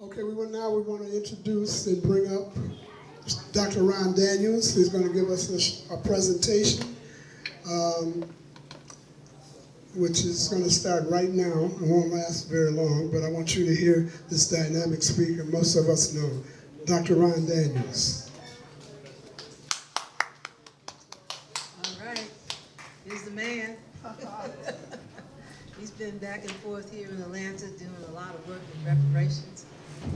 Okay, now we want to introduce and bring up Dr. Ron Daniels, who's going to give us a presentation, um, which is going to start right now. It won't last very long, but I want you to hear this dynamic speaker most of us know, Dr. Ron Daniels. All right, here's the man. He's been back and forth here in Atlanta doing a lot of work in reparations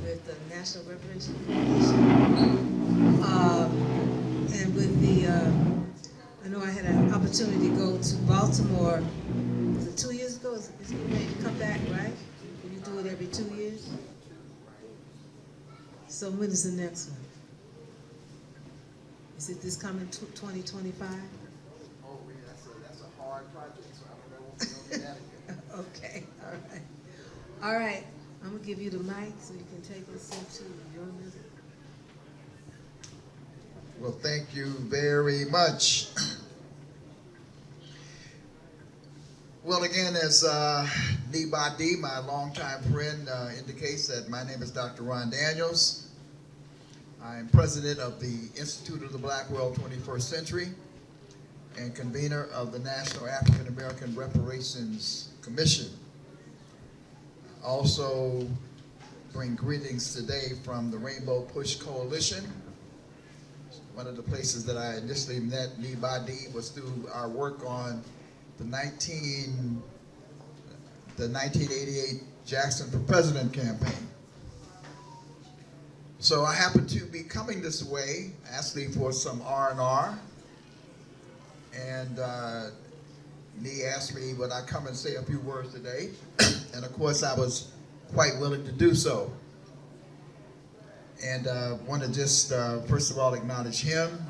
with the National Reparation Coalition. And with the, I know I had an opportunity to go to Baltimore, was it 2 years ago? Is he ready to come back, right? You do it every 2 years? So when is the next one? Is it this coming 2025? Oh, that's a hard project, so I don't know what we're going to get. Okay, all right. All right, I'm gonna give you the mic so you can take us into your music. Well, thank you very much. Well, again, as Nibadi, my longtime friend, indicates, that my name is Dr. Ron Daniels. I am president of the Institute of the Black World 21st Century and convener of the National African American Reparations Commission. Also bring greetings today from the Rainbow Push Coalition. One of the places that I initially met Nibadi was through our work on the 1988 Jackson for President campaign. So I happened to be coming this way, asking for some R&R, and Lee asked me would I come and say a few words today, and of course I was quite willing to do so. And want to just first of all acknowledge him,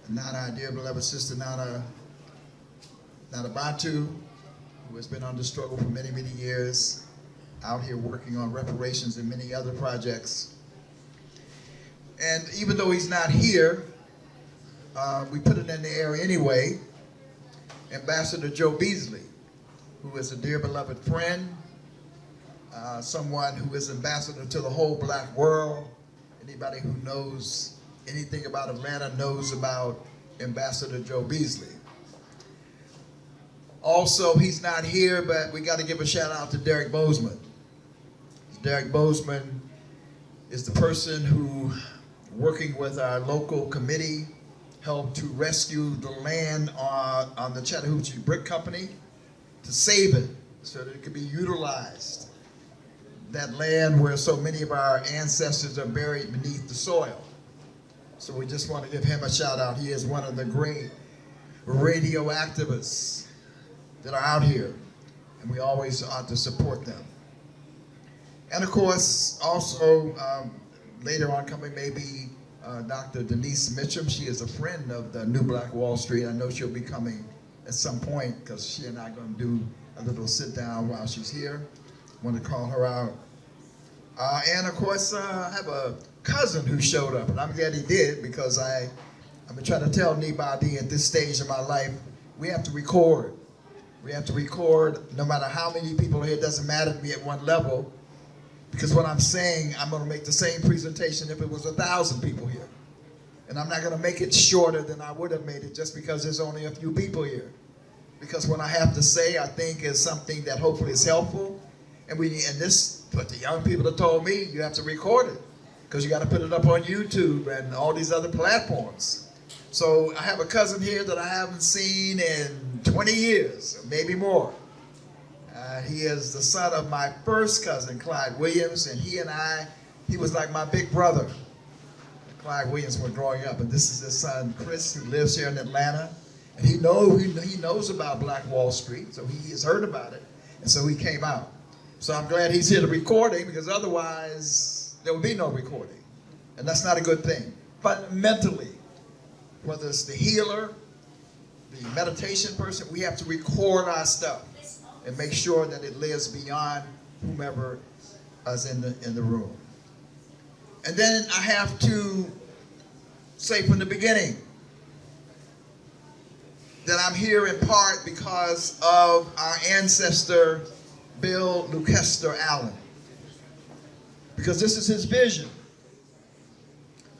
Nana, dear beloved sister Nana Bantu, who has been under struggle for many, many years, out here working on reparations and many other projects. And even though he's not here, we put it in the air anyway. Ambassador Joe Beasley, who is a dear beloved friend, someone who is ambassador to the whole black world. Anybody who knows anything about Atlanta knows about Ambassador Joe Beasley. Also, he's not here, but we got to give a shout out to Derek Bozeman. Derek Bozeman is the person who, working with our local committee, helped to rescue the land on the Chattahoochee Brick Company, to save it so that it could be utilized. That land where so many of our ancestors are buried beneath the soil. So we just want to give him a shout out. He is one of the great radio activists that are out here, and we always ought to support them. And of course, also later on coming maybe Dr. Denise Mitchum. She is a friend of the New Black Wall Street. I know she'll be coming at some point because she and I are going to do a little sit down while she's here. I want to call her out. And of course, I have a cousin who showed up, and I'm glad he did because I've been trying to tell Nibadi at this stage of my life, we have to record. We have to record no matter how many people are here. It doesn't matter to me at one level. Because what I'm saying, I'm going to make the same presentation if it was 1,000 people here. And I'm not going to make it shorter than I would have made it just because there's only a few people here. Because what I have to say, I think, is something that hopefully is helpful. And this, what the young people have told me, you have to record it. Because you got to put it up on YouTube and all these other platforms. So I have a cousin here that I haven't seen in 20 years, or maybe more. He is the son of my first cousin, Clyde Williams, and he was like my big brother. Clyde Williams was growing up, and this is his son, Chris, who lives here in Atlanta. And he knows about Black Wall Street, so he has heard about it, and so he came out. So I'm glad he's here to recording, because otherwise there would be no recording, and that's not a good thing. But mentally, whether it's the healer, the meditation person, we have to record our stuff and make sure that it lives beyond whomever is in the room. And then I have to say from the beginning that I'm here in part because of our ancestor, Bill Lucester Allen. because this is his vision.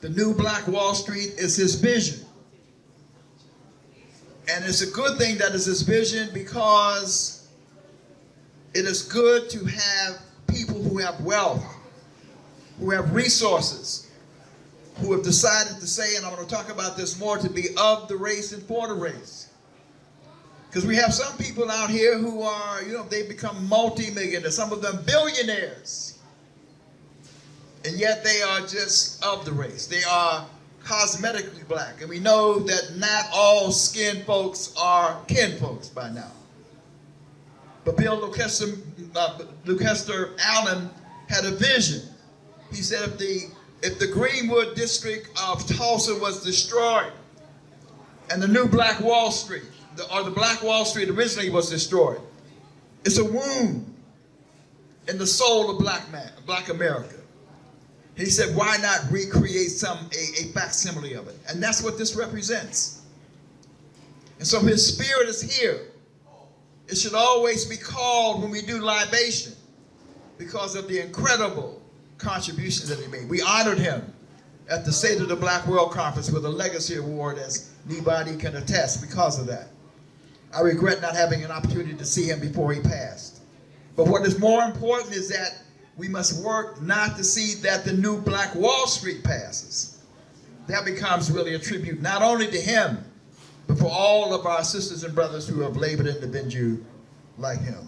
The new Black Wall Street is his vision. And it's a good thing that it's his vision, because it is good to have people who have wealth, who have resources, who have decided to say, and I'm going to talk about this more, to be of the race and for the race. Because we have some people out here who are, they become multi-millionaires, some of them billionaires. And yet they are just of the race. They are cosmetically black. And we know that not all skin folks are kin folks by now. But Bill Lucester Allen had a vision. He said if the Greenwood district of Tulsa was destroyed and the new Black Wall Street, or the Black Wall Street originally was destroyed, it's a wound in the soul of Black America. He said, why not recreate a facsimile of it? And that's what this represents. And so his spirit is here. It should always be called when we do libation, because of the incredible contributions that he made. We honored him at the State of the Black World Conference with a Legacy Award, as anybody can attest, because of that. I regret not having an opportunity to see him before he passed. But what is more important is that we must work not to see that the new Black Wall Street passes. That becomes really a tribute not only to him, but for all of our sisters and brothers who have labored in the Benju like him.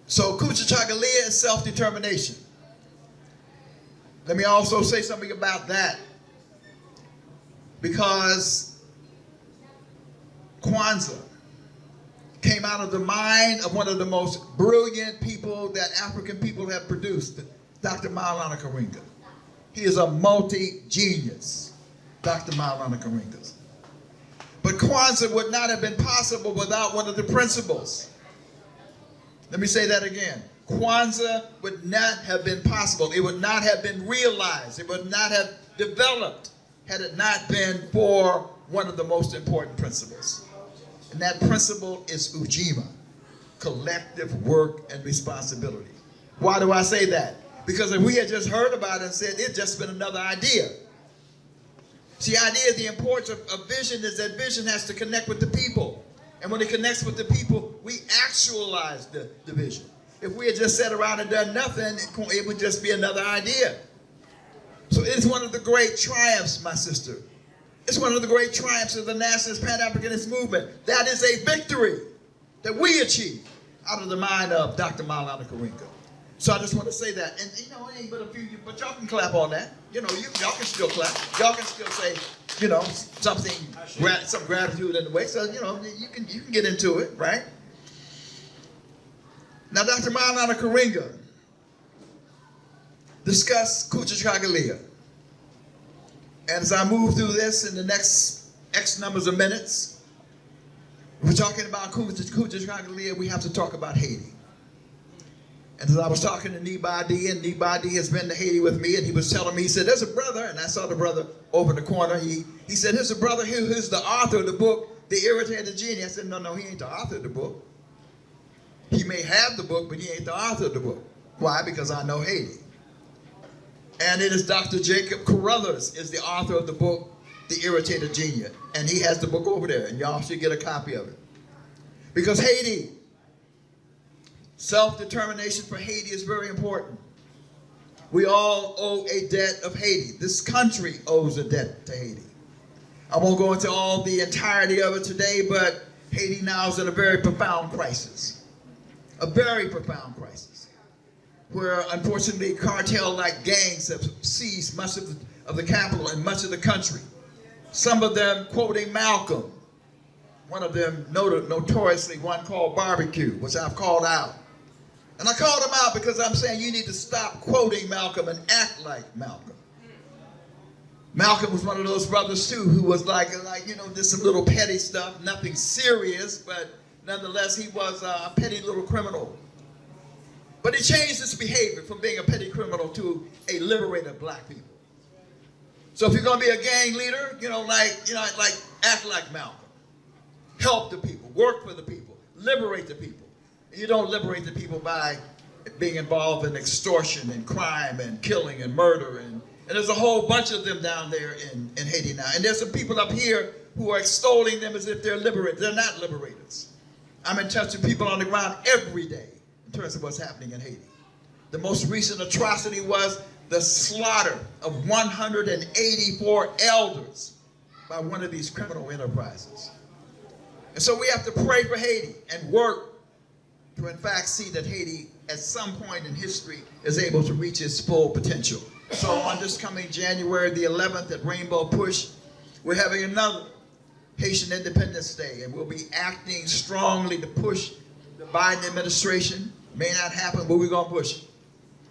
So Kuchachagalia is self-determination. Let me also say something about that, because Kwanzaa came out of the mind of one of the most brilliant people that African people have produced, Dr. Maulana Karenga. He is a multi-genius, Dr. Maulana Karenga. But Kwanzaa would not have been possible without one of the principles. Let me say that again. Kwanzaa would not have been possible. It would not have been realized. It would not have developed had it not been for one of the most important principles. And that principle is Ujima, collective work and responsibility. Why do I say that? Because if we had just heard about it and said, it's just been another idea. See, the idea, the importance of vision is that vision has to connect with the people. And when it connects with the people, we actualize the vision. If we had just sat around and done nothing, it would just be another idea. So it's one of the great triumphs, my sister. It's one of the great triumphs of the nationalist Pan-Africanist movement. That is a victory that we achieved out of the mind of Dr. Maulana Karenga. So I just want to say that. And it ain't but a few, but y'all can clap on that. Y'all can still clap. Y'all can still say, some gratitude in the way. So, you can get into it, right? Now, Dr. Maulana Karenga discussed Kuchachagalia. And as I move through this in the next X numbers of minutes, if we're talking about Kuchachagalia, we have to talk about Haiti. And as I was talking to Nibadi, and Nibadi has been to Haiti with me, and he was telling me, he said, there's a brother, and I saw the brother over in the corner. He said, there's a brother here who's the author of the book, The Irritated Genie. I said, no, he ain't the author of the book. He may have the book, but he ain't the author of the book. Why? Because I know Haiti. And it is Dr. Jacob Carruthers is the author of the book, The Irritated Genie. And he has the book over there, and y'all should get a copy of it. Because Haiti, self-determination for Haiti is very important. We all owe a debt of Haiti. This country owes a debt to Haiti. I won't go into all the entirety of it today, but Haiti now is in a very profound crisis. A very profound crisis, where unfortunately cartel-like gangs have seized much of the capital and much of the country. Some of them quoting Malcolm, one of them notoriously one called Barbecue, which I've called out. And I called him out because I'm saying you need to stop quoting Malcolm and act like Malcolm. Malcolm was one of those brothers too who was like just some little petty stuff, nothing serious, but nonetheless he was a petty little criminal. But he changed his behavior from being a petty criminal to a liberator of black people. So if you're going to be a gang leader, act like Malcolm. Help the people, work for the people, liberate the people. You don't liberate the people by being involved in extortion and crime and killing and murder. And there's a whole bunch of them down there in Haiti now. And there's some people up here who are extolling them as if they're liberators. They're not liberators. I'm in touch with people on the ground every day in terms of what's happening in Haiti. The most recent atrocity was the slaughter of 184 elders by one of these criminal enterprises. And so we have to pray for Haiti and work to in fact see that Haiti at some point in history is able to reach its full potential. So on this coming January the 11th at Rainbow Push, we're having another Haitian Independence Day, and we'll be acting strongly to push the Biden administration. May not happen, but we're gonna push it.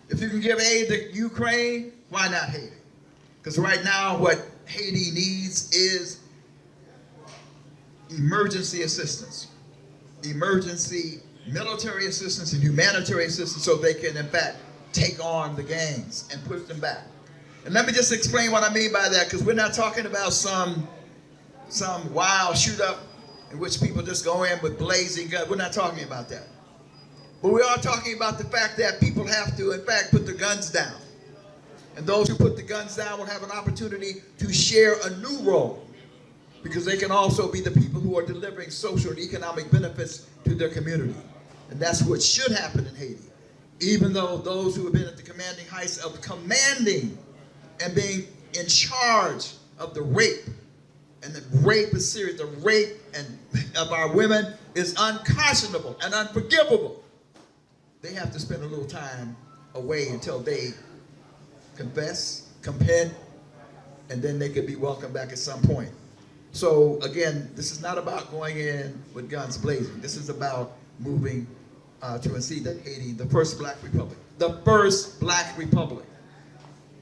If you can give aid to Ukraine, why not Haiti? Because right now what Haiti needs is emergency assistance, emergency military assistance and humanitarian assistance so they can in fact take on the gangs and push them back. And let me just explain what I mean by that, because we're not talking about some wild shoot up in which people just go in with blazing guns. We're not talking about that. But we are talking about the fact that people have to in fact put the guns down. And those who put the guns down will have an opportunity to share a new role, because they can also be the people who are delivering social and economic benefits to their community. And that's what should happen in Haiti. Even though those who have been at the commanding heights of commanding and being in charge of the rape, and the rape is serious, the rape of our women is unconscionable and unforgivable. They have to spend a little time away until they confess, repent, and then they could be welcomed back at some point. So again, this is not about going in with guns blazing. This is about moving to see that Haiti, the first black republic, the first black republic,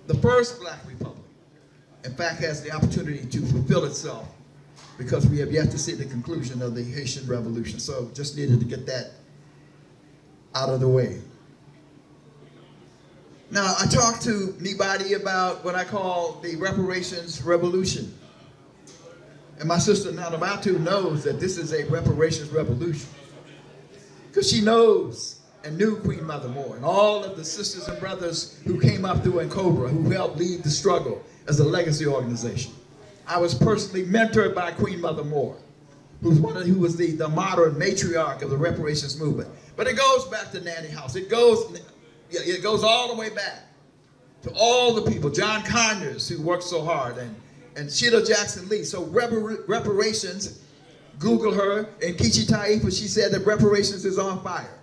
the first black republic, in fact has the opportunity to fulfill itself, because we have yet to see the conclusion of the Haitian Revolution. So just needed to get that out of the way. Now, I talked to Nibadi about what I call the reparations revolution. And my sister Nanabatu knows that this is a reparations revolution, because she knows and knew Queen Mother Moore and all of the sisters and brothers who came up through NCOBRA, who helped lead the struggle as a legacy organization. I was personally mentored by Queen Mother Moore, who was the modern matriarch of the reparations movement. But it goes back to Nanny House. It goes all the way back to all the people, John Conyers, who worked so hard, and Sheila Jackson Lee. So reparations, Google her, and Kichi Taifa, she said that reparations is on fire.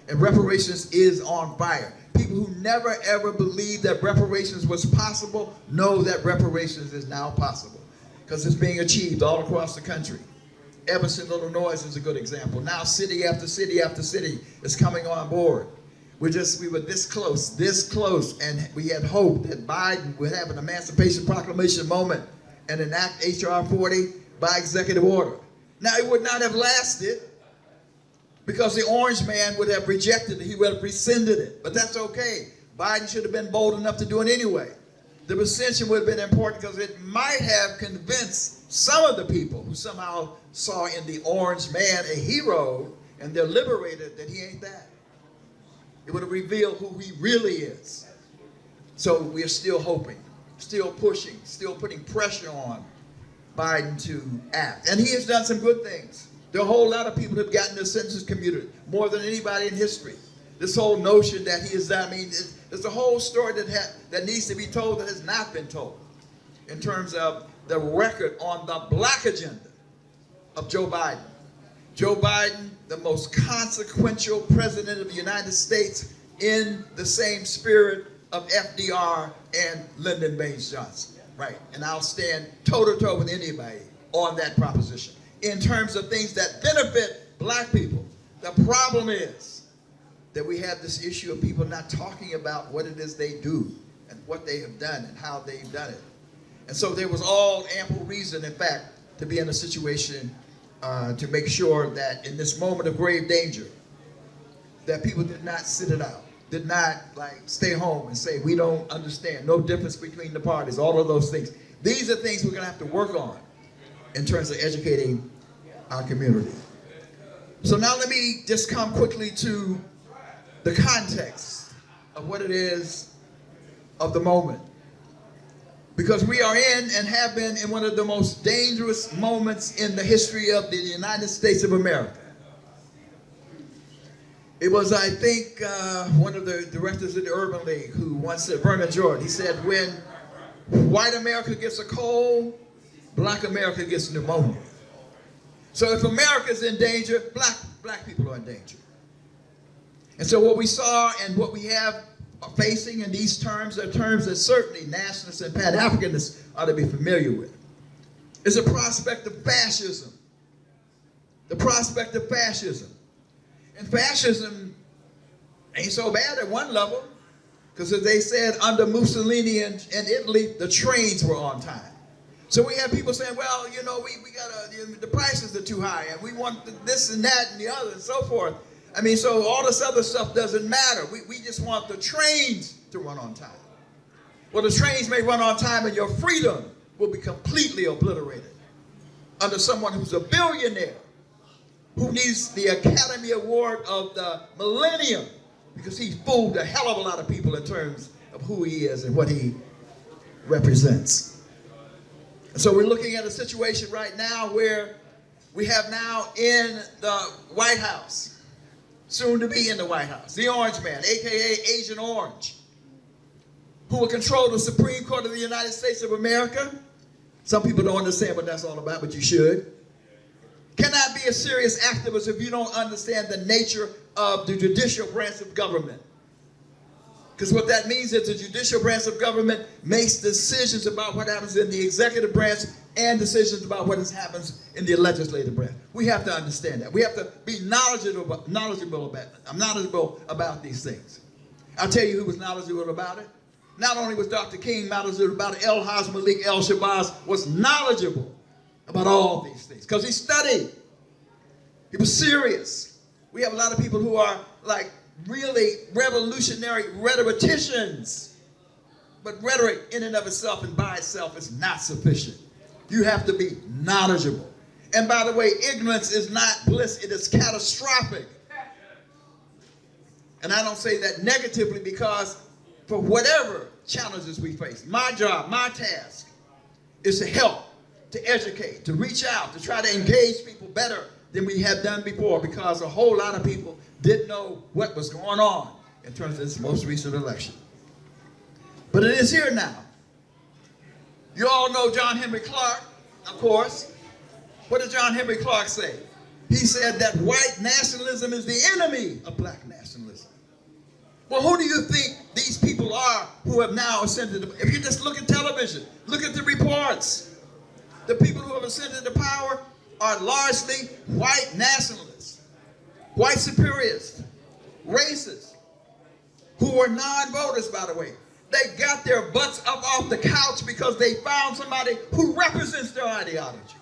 And reparations is on fire. People who never ever believed that reparations was possible know that reparations is now possible, because it's being achieved all across the country. Evanston, Illinois is a good example. Now city after city after city is coming on board. We were this close, and we had hoped that Biden would have an Emancipation Proclamation moment and enact H.R. 40 by executive order. Now, it would not have lasted, because the orange man would have rejected it. He would have rescinded it. But that's okay. Biden should have been bold enough to do it anyway. The rescission would have been important, because it might have convinced some of the people who somehow saw in the orange man a hero, and they're liberated, that he ain't that. It would have revealed who he really is. So we're still hoping, still pushing, still putting pressure on Biden to act. And he has done some good things. There are a whole lot of people who have gotten their sentences commuted, more than anybody in history. This whole notion that he has done, I mean, there's a whole story that needs to be told that has not been told, in terms of the record on the black agenda of Joe Biden. Joe Biden, the most consequential president of the United States, in the same spirit of FDR and Lyndon Baines Johnson, right? And I'll stand toe-to-toe with anybody on that proposition. In terms of things that benefit black people, the problem is that we have this issue of people not talking about what it is they do and what they have done and how they've done it. And so there was all ample reason, in fact, to be in a situation to make sure that in this moment of grave danger, that people did not sit it out, did not like stay home and say, we don't understand, no difference between the parties, all of those things. These are things we're gonna have to work on in terms of educating our community. So now let me just come quickly to the context of what it is of the moment. Because we are in and have been in one of the most dangerous moments in the history of the United States of America. It was, I think, one of the directors of the Urban League who once said, Vernon Jordan, he said, when white America gets a cold, black America gets pneumonia. So if America is in danger, black people are in danger. And so what we saw and what we have facing in these terms are terms that certainly nationalists and Pan-Africanists ought to be familiar with. Is a prospect of fascism. The prospect of fascism. And fascism ain't so bad at one level, because as they said, under Mussolini in Italy, the trains were on time. So we have people saying, well, you know, we got the prices are too high, and we want this and that and the other and so forth. I mean, so all this other stuff doesn't matter. We just want the trains to run on time. Well, the trains may run on time and your freedom will be completely obliterated under someone who's a billionaire, who needs the Academy Award of the Millennium because he fooled a hell of a lot of people in terms of who he is and what he represents. And so we're looking at a situation right now where we have now in the White House, soon to be in the White House, the Orange Man, aka Agent Orange, who will control the Supreme Court of the United States of America. Some people don't understand what that's all about, but you should. Cannot be a serious activist if you don't understand the nature of the judicial branch of government. Because what that means is the judicial branch of government makes decisions about what happens in the executive branch and decisions about what happens in the legislative branch. We have to understand that. We have to be knowledgeable about these things. I'll tell you who was knowledgeable about it. Not only was Dr. King knowledgeable about it, El-Haj Malik El-Shabazz was knowledgeable about all these things because he studied. He was serious. We have a lot of people who are like really revolutionary rhetoricians. But rhetoric in and of itself and by itself is not sufficient. You have to be knowledgeable. And by the way, ignorance is not bliss, it is catastrophic. And I don't say that negatively because for whatever challenges we face, my job, my task is to help, to educate, to reach out, to try to engage people better than we have done before because a whole lot of people didn't know what was going on in terms of this most recent election. But it is here now. You all know John Henry Clark, of course. What did John Henry Clark say? He said that white nationalism is the enemy of black nationalism. Well, who do you think these people are who have now ascended? If you just look at television, look at the reports. The people who have ascended to power are largely white nationalists, white superiorists, racists, who are non-voters, by the way. They got their butts up off the couch because they found somebody who represents their ideology.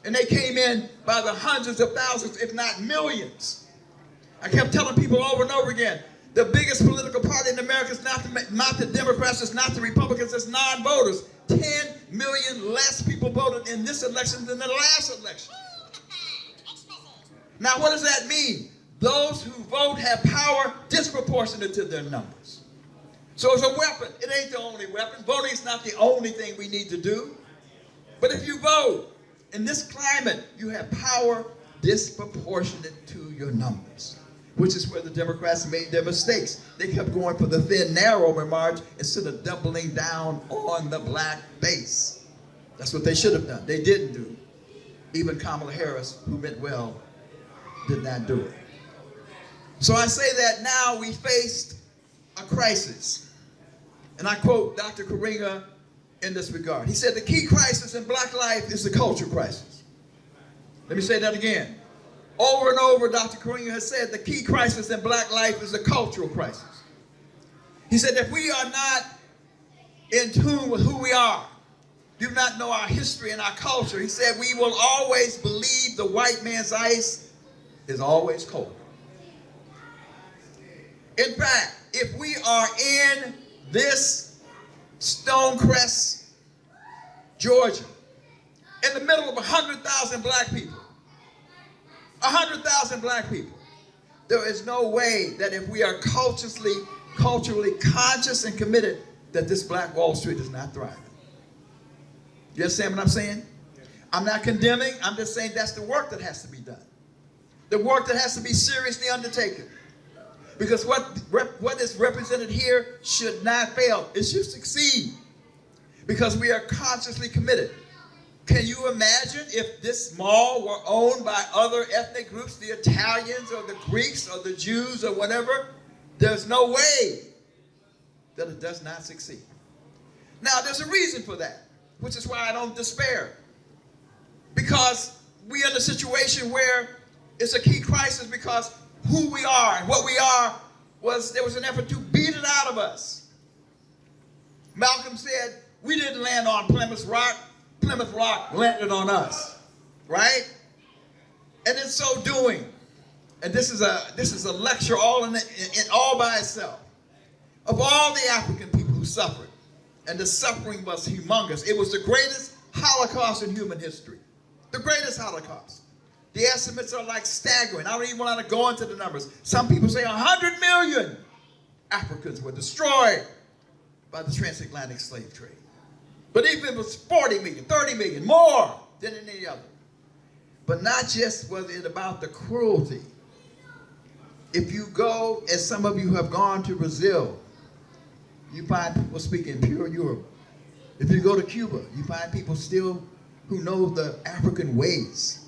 And they came in by the hundreds of thousands, if not millions. I kept telling people over and over again, the biggest political party in America is not the Democrats, it's not the Republicans, it's non-voters. 10 million less people voted in this election than the last election. Now, what does that mean? Those who vote have power disproportionate to their numbers. So it's a weapon. It ain't the only weapon. Voting is not the only thing we need to do. But if you vote in this climate, you have power disproportionate to your numbers, which is where the Democrats made their mistakes. They kept going for the thin, narrow margin instead of doubling down on the black base. That's what they should have done. They didn't do. Even Kamala Harris, who meant well, did not do it. So I say that now we faced a crisis. And I quote Dr. Karenga in this regard. He said, the key crisis in black life is the culture crisis. Let me say that again. Over and over, Dr. Karenga has said the key crisis in black life is the cultural crisis. He said if we are not in tune with who we are, do not know our history and our culture, he said we will always believe the white man's ice is always cold. In fact, if we are in this Stonecrest, Georgia, in the middle of 100,000 black people, 100,000 black people. There is no way that if we are culturally conscious and committed, that this black Wall Street is not thriving. You understand what I'm saying? I'm not condemning. I'm just saying that's the work that has to be done. The work that has to be seriously undertaken. Because what is represented here should not fail. It should succeed. Because we are consciously committed. Can you imagine if this mall were owned by other ethnic groups, the Italians or the Greeks or the Jews or whatever? There's no way that it does not succeed. Now, there's a reason for that, which is why I don't despair. Because we are in a situation where it's a key crisis because who we are and what we are there was an effort to beat it out of us. Malcolm said, we didn't land on Plymouth Rock. Plymouth Rock landed on us, right? And in so doing, and this is a lecture all all by itself, of all the African people who suffered, and the suffering was humongous. It was the greatest Holocaust in human history, the greatest Holocaust. The estimates are like staggering. I don't even want to go into the numbers. Some people say 100 million Africans were destroyed by the transatlantic slave trade. But even if it was 40 million, 30 million, more than any other. But not just was it about the cruelty. If you go, as some of you have gone to Brazil, you find people speaking pure Europe. If you go to Cuba, you find people still who know the African ways.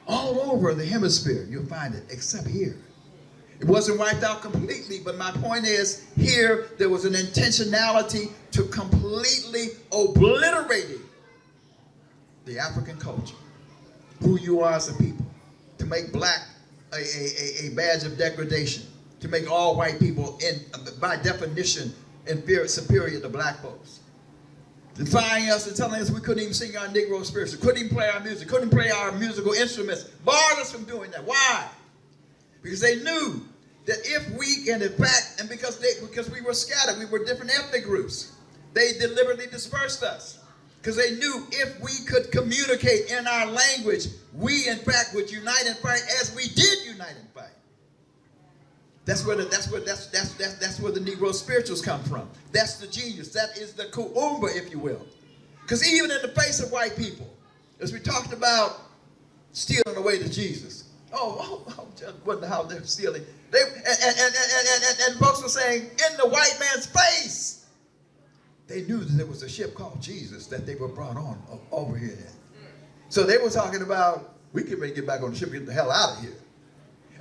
All over the hemisphere, you'll find it, except here. It wasn't wiped out completely, but my point is, here there was an intentionality to completely obliterating the African culture, who you are as a people, to make black a badge of degradation, to make all white people, by definition, superior to black folks. Defying us and telling us we couldn't even sing our Negro spirits, couldn't even play our music, couldn't play our musical instruments, barred us from doing that. Why? Because they knew that if we can, in fact, and because we were scattered, we were different ethnic groups, they deliberately dispersed us. Because they knew if we could communicate in our language, we in fact would unite and fight as we did unite and fight. That's where the Negro spirituals come from. That's the genius. That is the Kuumba, if you will. Because even in the face of white people, as we talked about stealing away to Jesus. Just wonder how they're stealing. And folks were saying, in the white man's face, they knew that there was a ship called Jesus that they were brought on over here in. So they were talking about, we can get back on the ship and get the hell out of here.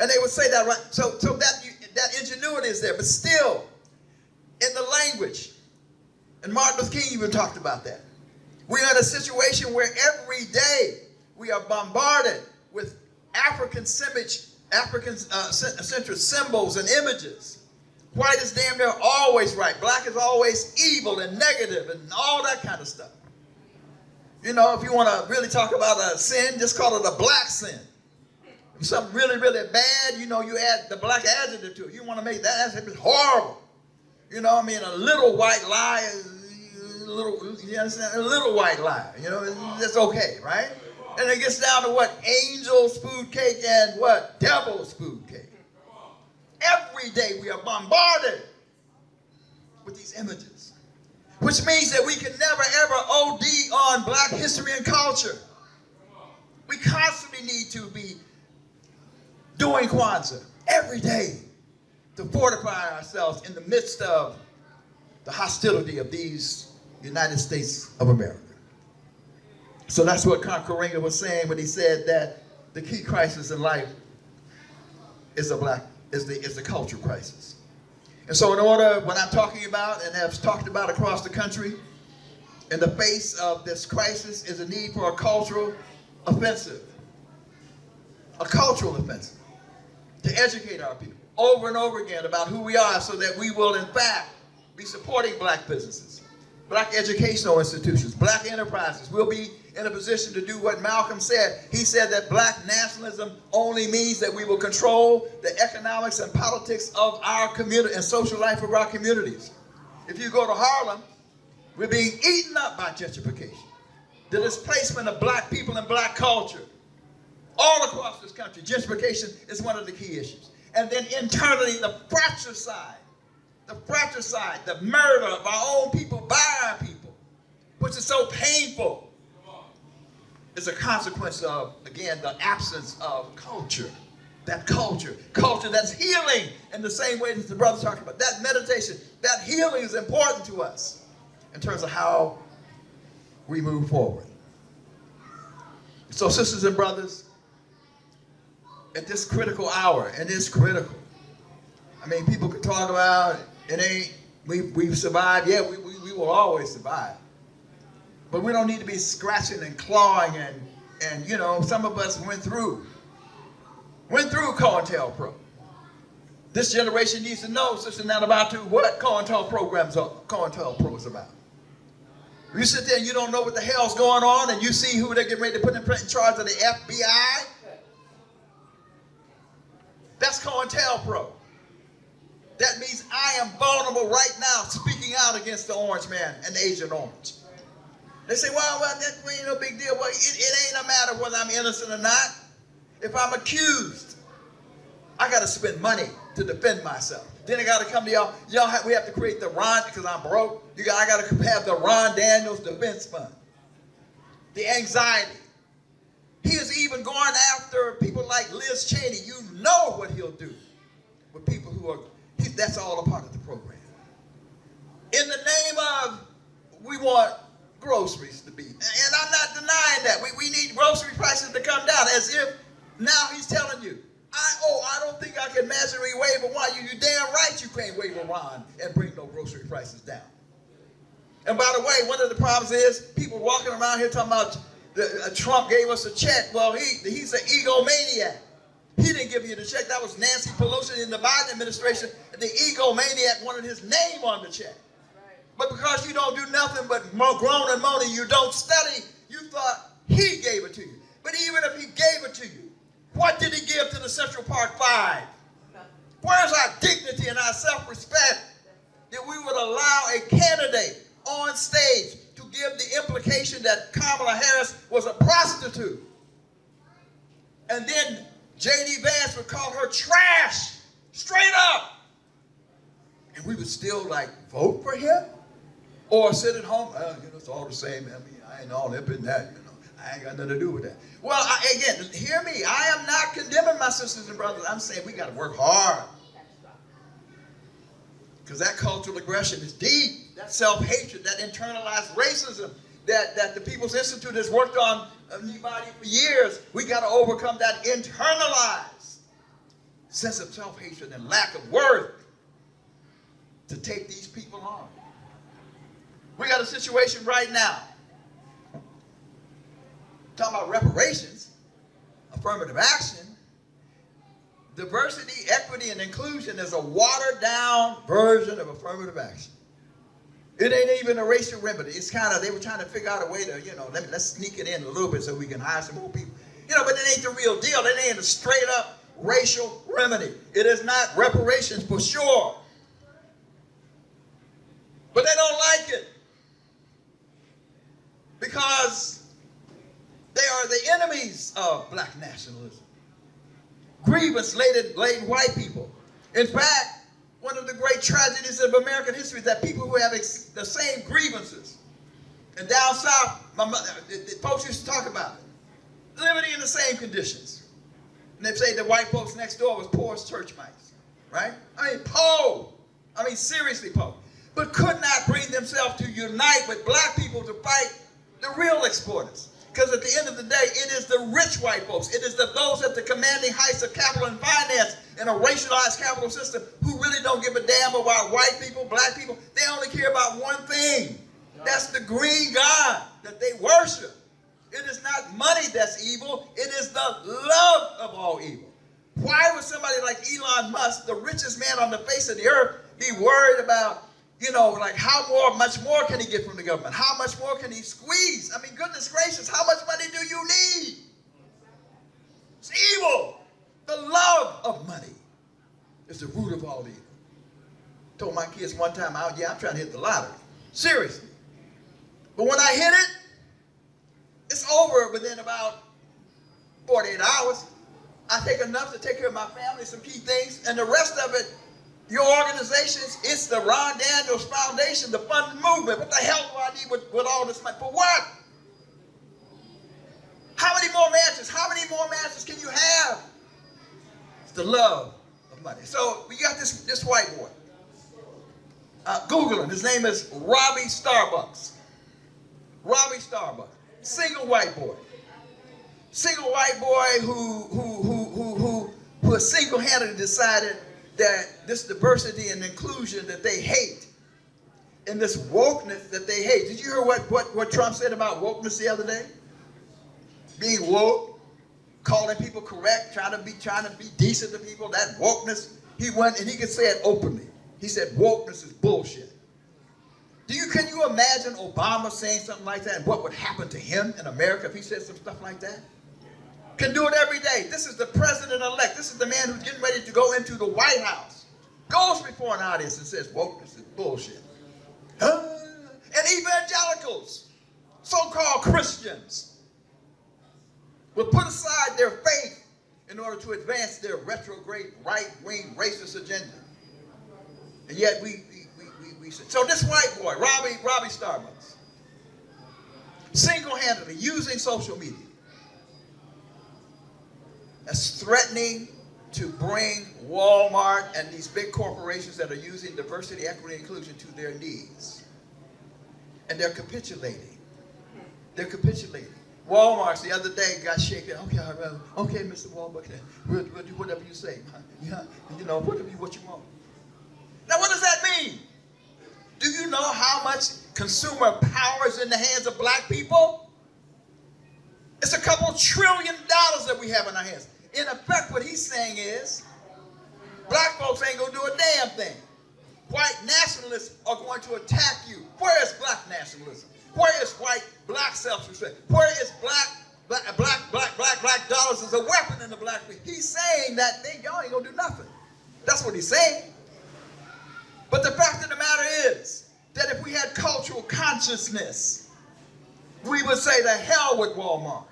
And they would say that, right? So that ingenuity is there, but still, in the language, and Martin Luther King even talked about that. We are in a situation where every day we are bombarded with African-centered symbols and images. White is damn near always right. Black is always evil and negative and all that kind of stuff. You know, if you want to really talk about a sin, just call it a black sin. If something really, really bad, you know, you add the black adjective to it. You want to make that adjective horrible. You know, I mean, a little white lie is a little white lie. You know, it's okay, right? And it gets down to what? Angel's food cake and what? Devil's food cake. Every day we are bombarded with these images. Which means that we can never ever OD on black history and culture. We constantly need to be doing Kwanzaa every day to fortify ourselves in the midst of the hostility of these United States of America. So that's what Karenga was saying when he said that the key crisis in life is the cultural crisis. And so in order, what I'm talking about and have talked about across the country, in the face of this crisis is a need for a cultural offensive. A cultural offensive. To educate our people over and over again about who we are so that we will in fact be supporting black businesses, black educational institutions, black enterprises. We'll be in a position to do what Malcolm said. He said that black nationalism only means that we will control the economics and politics of our community and social life of our communities. If you go to Harlem, we're being eaten up by gentrification. The displacement of black people and black culture. all across this country. Gentrification is one of the key issues. And then internally, the fratricide, the murder of our own people by our people, which is so painful, is a consequence of, again, the absence of culture. That culture that's healing in the same way that the brother's talking about. That meditation, that healing is important to us in terms of how we move forward. So sisters and brothers, at this critical hour, and it's critical. I mean, people can talk about it ain't, we've survived. Yeah, we will always survive. But we don't need to be scratching and clawing and you know, some of us went through COINTELPRO. This generation needs to know, Sister Nana, about what COINTELPRO is about. You sit there and you don't know what the hell's going on, and you see who they're getting ready to put in charge of the FBI. That's COINTELPRO. That means I am vulnerable right now, speaking out against the orange man and the Agent Orange. They say, well, that ain't no big deal. Well, it ain't a matter whether I'm innocent or not. If I'm accused, I got to spend money to defend myself. Then I got to come to y'all. We have to create the Ron, because I'm broke. I got to have the Ron Daniels Defense Fund. The anxiety. He is even going after people like Liz Cheney. You know what he'll do with people who are, that's all a part of the program. In the name of, we want groceries to be, and I'm not denying that. We need grocery prices to come down, as if now he's telling you, I don't think I can magically wave a wand. You damn right you can't wave a wand and bring no grocery prices down. And by the way, one of the problems is people walking around here talking about Trump gave us a check. Well, he's an egomaniac. He didn't give you the check. That was Nancy Pelosi in the Biden administration. The egomaniac wanted his name on the check. But because you don't do nothing but groan and moan and you don't study, you thought he gave it to you. But even if he gave it to you, what did he give to the Central Park Five? Where's our dignity and our self-respect that we would allow a candidate on stage to give the implication that Kamala Harris was a prostitute? And then J.D. Vance would call her trash, straight up. And we would still like vote for him? Or sit at home, it's all the same. I mean, I ain't all up in that, I ain't got nothing to do with that. Well, again, hear me. I am not condemning my sisters and brothers. I'm saying we got to work hard. Because that cultural aggression is deep. That self-hatred, that internalized racism that the People's Institute has worked on anybody for years. We got to overcome that internalized sense of self-hatred and lack of worth to take these people on. We got a situation right now, talking about reparations, affirmative action. Diversity, equity, and inclusion is a watered-down version of affirmative action. It ain't even a racial remedy. It's kind of, they were trying to figure out a way to, let's sneak it in a little bit so we can hire some more people. But it ain't the real deal. It ain't a straight-up racial remedy. It is not reparations for sure. But they don't like it. Because they are the enemies of black nationalism. Grievance-laden white people. In fact, one of the great tragedies of American history is that people who have the same grievances. And down south, folks used to talk about it. Living in the same conditions. And they say the white folks next door was poor as church mice. Right? Poor. Seriously poor. But could not bring themselves to unite with black people to fight the real exploiters. Because at the end of the day, it is the rich white folks. It is those at the commanding heights of capital and finance in a racialized capital system who really don't give a damn about white people, black people. They only care about one thing. That's the green God that they worship. It is not money that's evil. It is the love of all evil. Why would somebody like Elon Musk, the richest man on the face of the earth, be worried about how much more can he get from the government? How much more can he squeeze? Goodness gracious, how much money do you need? It's evil. The love of money is the root of all evil. I told my kids one time, I'm trying to hit the lottery. Seriously. But when I hit it, it's over within about 48 hours. I take enough to take care of my family, some key things, and the rest of it, your organizations, it's the Ron Daniels Foundation, the fund movement. What the hell do I need with all this money? For what? How many more matches? How many more matches can you have? It's the love of money. So we got this white boy. Google him. His name is Robbie Starbucks. Robbie Starbucks. Single white boy. Single white boy who has single-handedly decided that this diversity and inclusion that they hate, and this wokeness that they hate. Did you hear what Trump said about wokeness the other day? Being woke, calling people correct, trying to be decent to people, that wokeness. He went and he could say it openly. He said wokeness is bullshit. Can you imagine Obama saying something like that and what would happen to him in America if he said some stuff like that? Can do it every day. This is the president-elect. This is the man who's getting ready to go into the White House. Goes before an audience and says wokeness is bullshit. And evangelicals, so-called Christians, will put aside their faith in order to advance their retrograde, right-wing, racist agenda. And yet we so this white boy, Robbie Starbucks, single-handedly using social media, as threatening to bring Walmart and these big corporations that are using diversity, equity, and inclusion to their knees. And they're capitulating. They're capitulating. Walmart the other day got shaken. Okay, Mr. Walmart, we'll do whatever you say. Yeah, whatever what you want. Now, what does that mean? Do you know how much consumer power is in the hands of black people? It's a couple $1 trillion that we have in our hands. In effect, what he's saying is, black folks ain't going to do a damn thing. White nationalists are going to attack you. Where is black nationalism? Where is black self-respect? Where is black dollars as a weapon in the black people? He's saying that y'all ain't going to do nothing. That's what he's saying. But the fact of the matter is that if we had cultural consciousness, we would say the hell with Walmart.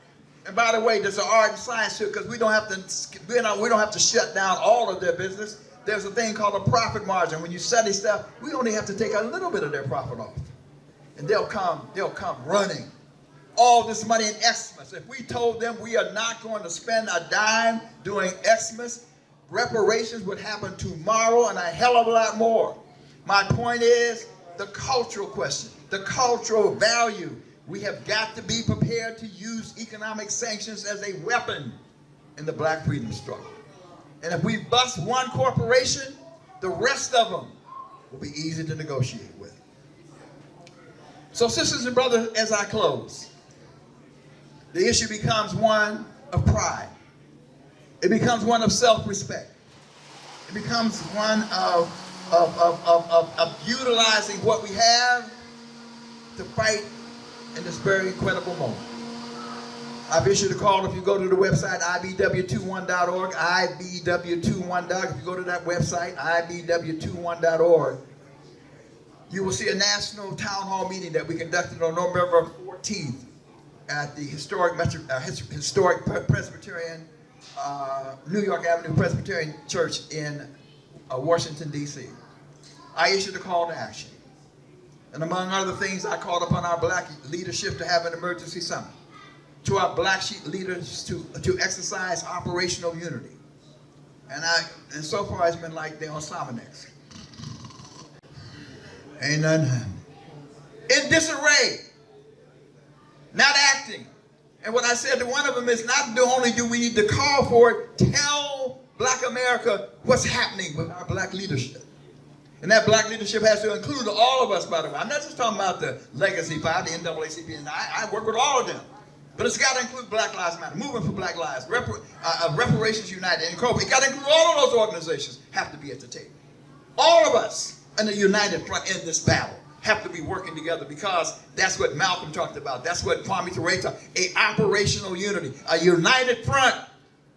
And by the way, there's an art and science to it because we don't have to shut down all of their business. There's a thing called a profit margin. When you study stuff, we only have to take a little bit of their profit off, and they'll come running. All this money in Xmas. If we told them we are not going to spend a dime doing Xmas, reparations would happen tomorrow and a hell of a lot more. My point is the cultural question, the cultural value. We have got to be prepared to use economic sanctions as a weapon in the black freedom struggle. And if we bust one corporation, the rest of them will be easy to negotiate with. So sisters and brothers, as I close, the issue becomes one of pride. It becomes one of self-respect. It becomes one of utilizing what we have to fight in this very incredible moment. I've issued a call. If you go to the website, ibw21.org, ibw21.org, if you go to that website, ibw21.org, you will see a national town hall meeting that we conducted on November 14th at the historic Presbyterian, New York Avenue Presbyterian Church in Washington, D.C. I issued a call to action. And among other things, I called upon our black leadership to have an emergency summit. To our black sheep leaders to exercise operational unity. And so far it's been like they're on Sominex. Ain't nothing happening. In disarray. Not acting. And what I said to one of them is not only do we need to call for it, tell black America what's happening with our black leadership. And that black leadership has to include all of us, by the way. I'm not just talking about the Legacy 5, the NAACP, and I work with all of them. But it's got to include Black Lives Matter, Movement for Black Lives, Reparations United, and COBRA. It's got to include all of those organizations have to be at the table. All of us in the united front in this battle have to be working together because that's what Malcolm talked about. That's what Kwame Ture talked about. A operational unity, a united front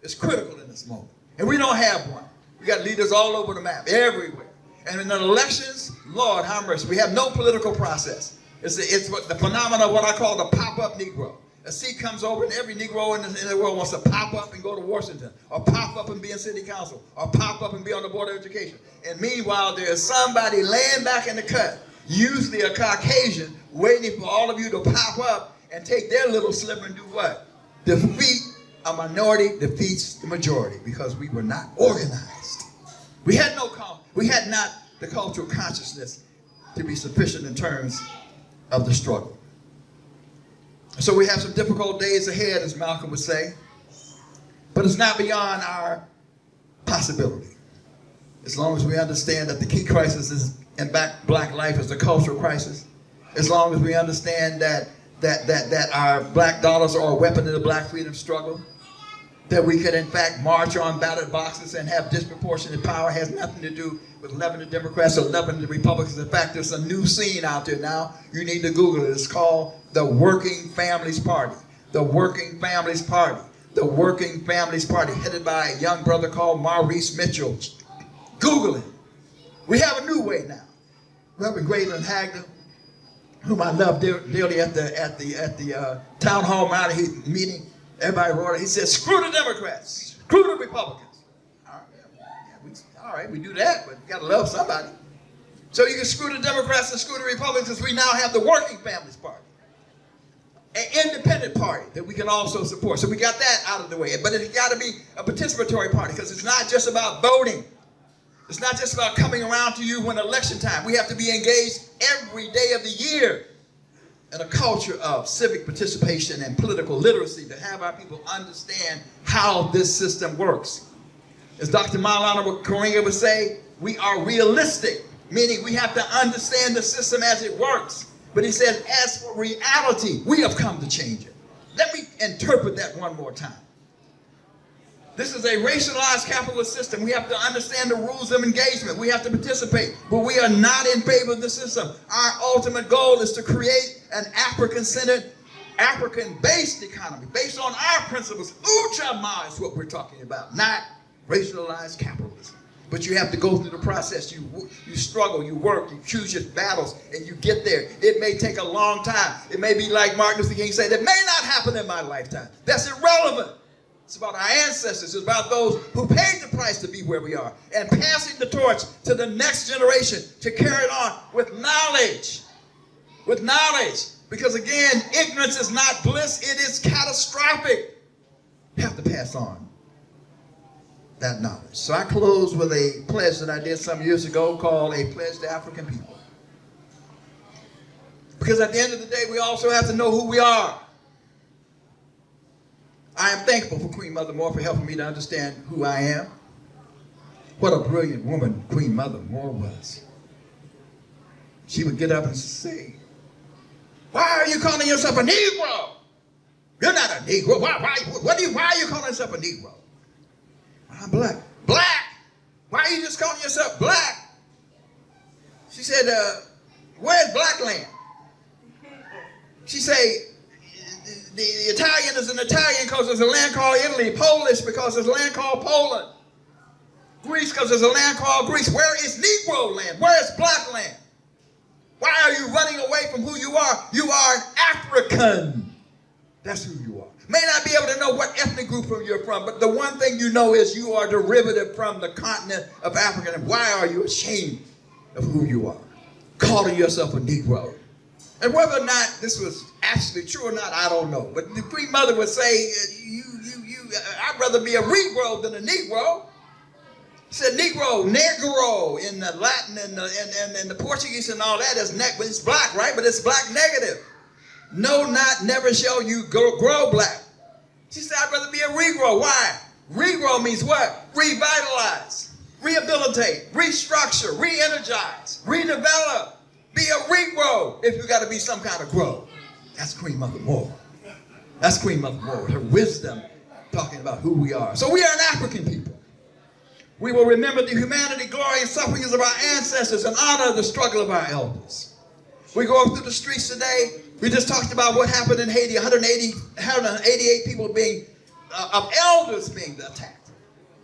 is critical in this moment. And we don't have one. We got leaders all over the map, everywhere. And in the elections, Lord have mercy, we have no political process. It's what the phenomenon of what I call the pop-up Negro. A seat comes over and every Negro in the world wants to pop up and go to Washington, or pop up and be in city council, or pop up and be on the board of education. And meanwhile, there's somebody laying back in the cut, usually a Caucasian, waiting for all of you to pop up and take their little slip and do what? Defeat a minority defeats the majority, because we were not organized. We had not the cultural consciousness to be sufficient in terms of the struggle. So we have some difficult days ahead, as Malcolm would say, but it's not beyond our possibility. As long as we understand that the key crisis in black life is the cultural crisis, as long as we understand that our black dollars are a weapon in the black freedom struggle, that we could in fact march on ballot boxes and have disproportionate power, has nothing to do with loving the Democrats or loving the Republicans. In fact, there's a new scene out there now. You need to Google it. It's called the Working Families Party. The Working Families Party. The Working Families Party, headed by a young brother called Maurice Mitchell. Google it. We have a new way now. Reverend Graydon Hagner, whom I love dearly at the town hall meeting, everybody roared. He said, "Screw the Democrats, screw the Republicans." All right, we do that, but you got to love somebody. So you can screw the Democrats and screw the Republicans, because we now have the Working Families Party, an independent party that we can also support. So we got that out of the way. But it's got to be a participatory party, because it's not just about voting. It's not just about coming around to you when election time. We have to be engaged every day of the year in a culture of civic participation and political literacy, to have our people understand how this system works. As Dr. Maulana Karenga would say, we are realistic, meaning we have to understand the system as it works. But he says, as for reality, we have come to change it. Let me interpret that one more time. This is a racialized capitalist system. We have to understand the rules of engagement. We have to participate, but we are not in favor of the system. Our ultimate goal is to create an African-centered, African-based economy based on our principles. Ujamaa is what we're talking about, not racialized capitalism. But you have to go through the process. You struggle, you work, you choose your battles, and you get there. It may take a long time. It may be like Martin Luther King said, it may not happen in my lifetime. That's irrelevant. It's about our ancestors. It's about those who paid the price to be where we are, and passing the torch to the next generation to carry it on with knowledge. With knowledge. Because again, ignorance is not bliss, it is catastrophic. You have to pass on that knowledge. So I close with a pledge that I did some years ago called A Pledge to African People. Because at the end of the day, we also have to know who we are. I am thankful for Queen Mother Moore for helping me to understand who I am. What a brilliant woman Queen Mother Moore was. She would get up and say, "Why are you calling yourself a Negro? You're not a Negro. Why are you calling yourself a Negro?" "I'm black." "Black? Why are you just calling yourself black?" She said, "Where's black land?" She said, the Italian is an Italian because there's a land called Italy. Polish because there's a land called Poland. Greece because there's a land called Greece. Where is Negro land? Where is black land? Why are you running away from who you are? You are an African. That's who you are. May not be able to know what ethnic group you're from, but the one thing you know is you are derivative from the continent of Africa. And why are you ashamed of who you are? Calling yourself a Negro. And whether or not this was actually true or not, I don't know. But the Queen Mother would say, I'd rather be a Negro than a Negro. She said Negro in the Latin and the Portuguese and all that is it's black, right? But it's black negative. No, not never shall you grow black. She said, I'd rather be a Regro. Why? Regro means what? Revitalize, rehabilitate, restructure, re-energize, redevelop. Be a Regro if you got to be some kind of grow. That's Queen Mother Moore. That's Queen Mother Moore, her wisdom talking about who we are. So we are an African people. We will remember the humanity, glory, and sufferings of our ancestors and honor the struggle of our elders. We go through the streets today. We just talked about what happened in Haiti, 188 people of elders being attacked.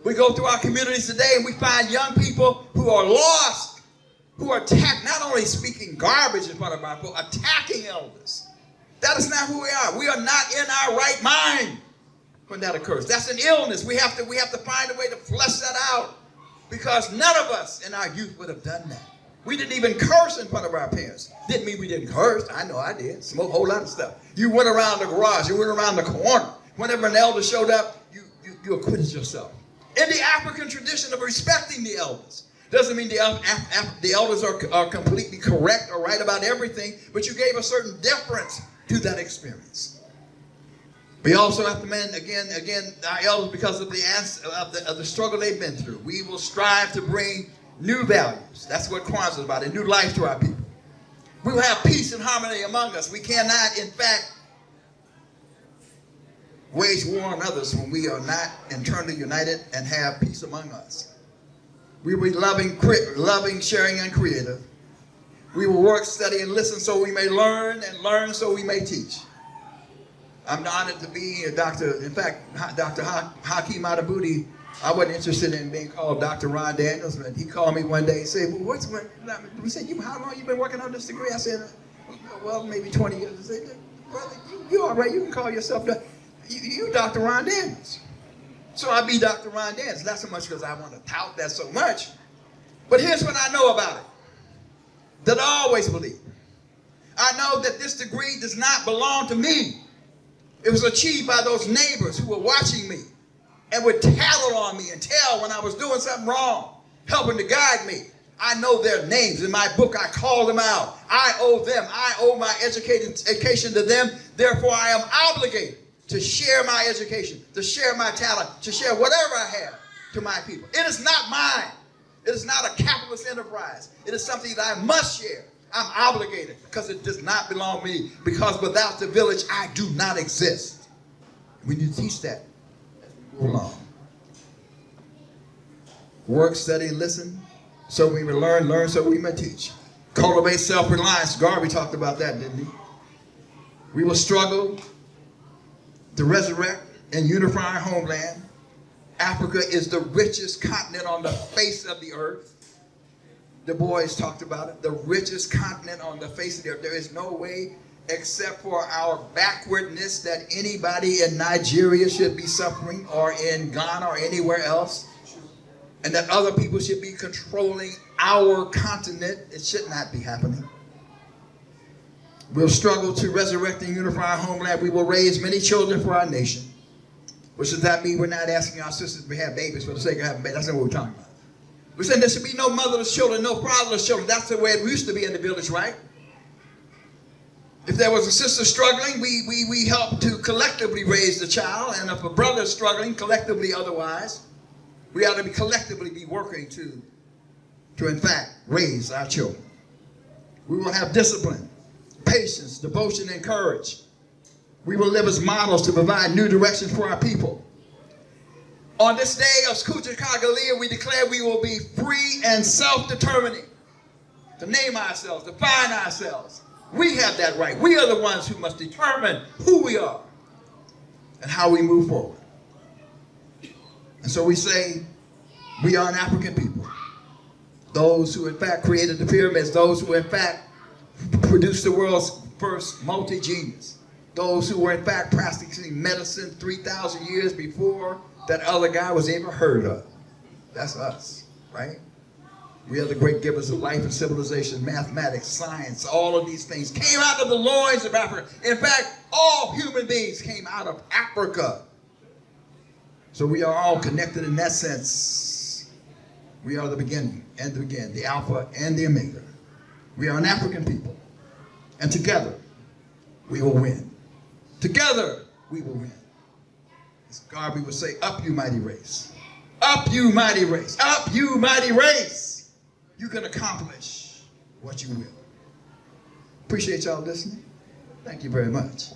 We go through our communities today and we find young people who are lost, who are attacked, not only speaking garbage in front of our people, attacking elders. That is not who we are. We are not in our right mind when that occurs. That's an illness. We have to find a way to flesh that out, because none of us in our youth would have done that. We didn't even curse in front of our parents. Didn't mean we didn't curse. I know I did. Smoke a whole lot of stuff. You went around the garage. You went around the corner. Whenever an elder showed up, you acquitted yourself. In the African tradition of respecting the elders. Doesn't mean the elders are completely correct or right about everything, but you gave a certain deference to that experience. We also have to mention again our elders, because of the struggle they've been through. We will strive to bring new values. That's what Kwanzaa is about, a new life to our people. We will have peace and harmony among us. We cannot, in fact, wage war on others when we are not internally united and have peace among us. We will be loving, sharing, and creative. We will work, study, and listen so we may learn, and learn so we may teach. I'm honored to be a doctor. In fact, Dr. Hakeem Adabuti, I wasn't interested in being called Dr. Ron Daniels, but he called me one day and said, well, we said, how long you been working on this degree? I said, well, maybe 20 years. I said, brother, you all right, you can call yourself you Dr. Ron Daniels. So I be Dr. Ron Daniels, not so much because I want to tout that so much, but here's what I know about it, that I always believe. I know that this degree does not belong to me. It was achieved by those neighbors who were watching me and would tattle on me and tell when I was doing something wrong, helping to guide me. I know their names. In my book, I call them out. I owe them. I owe my education to them. Therefore, I am obligated to share my education, to share my talent, to share whatever I have to my people. It is not mine. It is not a capitalist enterprise. It is something that I must share. I'm obligated because it does not belong to me, because without the village, I do not exist. We need to teach that as we go along. Work, study, listen, so we may learn so we may teach. Cultivate self-reliance. Garvey talked about that, didn't he? We will struggle to resurrect and unify our homeland. Africa is the richest continent on the face of the earth. Du Bois talked about it, the richest continent on the face of the earth. There is no way, except for our backwardness, that anybody in Nigeria should be suffering, or in Ghana or anywhere else, and that other people should be controlling our continent. It should not be happening. We'll struggle to resurrect and unify our homeland. We will raise many children for our nation. Which does that mean we're not asking our sisters to have babies for the sake of having babies? That's not what we're talking about. We're saying there should be no motherless children, no fatherless children. That's the way it used to be in the village, right? If there was a sister struggling, we help to collectively raise the child. And if a brother is struggling, collectively otherwise, we ought to collectively be working to in fact raise our children. We will have discipline, patience, devotion, and courage. We will live as models to provide new directions for our people. On this day of Kuchakagalia, we declare we will be free and self-determining to name ourselves, define ourselves. We have that right. We are the ones who must determine who we are and how we move forward. And so we say we are an African people. Those who in fact created the pyramids, those who in fact produced the world's first multi-genius, those who were in fact practicing medicine 3,000 years before that other guy was ever heard of. That's us, right? We are the great givers of life and civilization, mathematics, science, all of these things came out of the loins of Africa. In fact, all human beings came out of Africa. So we are all connected in that sense. We are the beginning and the beginning, the Alpha and the Omega. We are an African people. And together, we will win. Together, we will win. As Garvey would say, up you mighty race. Up you mighty race. Up you mighty race. You can accomplish what you will. Appreciate y'all listening. Thank you very much.